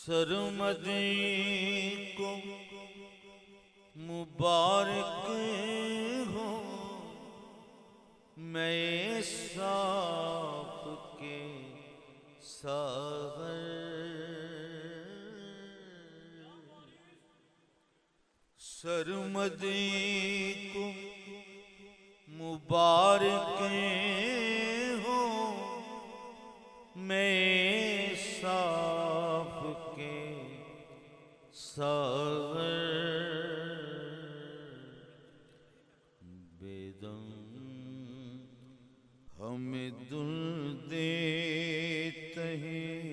सरमदी को मुबारक हो, मैं साफ के सागर। सरमदी को मुबारक हो, मैं साफ के सागर। बेदम हमें दुल देते हैं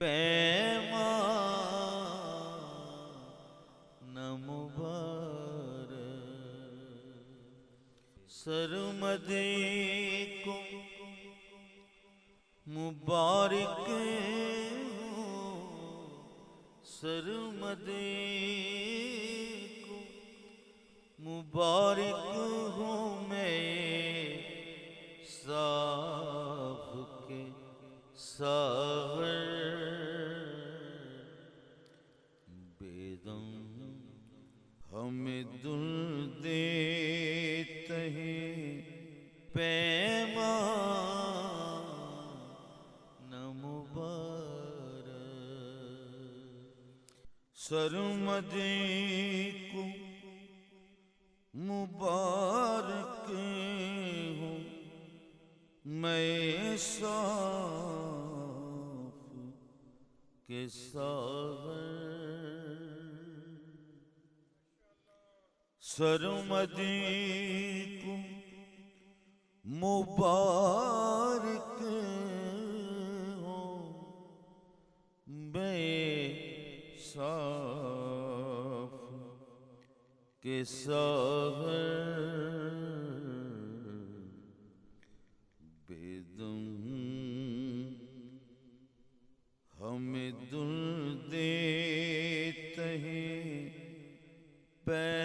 पैमा न मुबारक। सरमदी को मुबारक हो, सरमदी को मुबारक हो, मैं साफ के सागर। बेदम हमें दुल देते हैं पैमा न मुबारक। सरमदी को मुबारक हो, मैं साफ के सागर। सरमदी को मुबारक हो, मैं साफ के सागर। बेदम हमें दुल देते हैं पैमान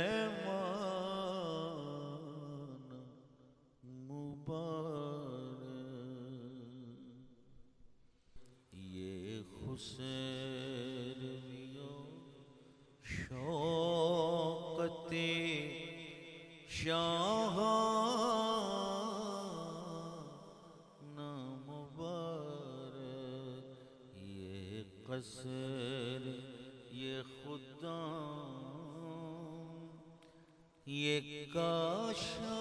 मुबारक। ये खुसरियो शौकते शाह न मुबारक। ये कसर ये खुदा ये काशा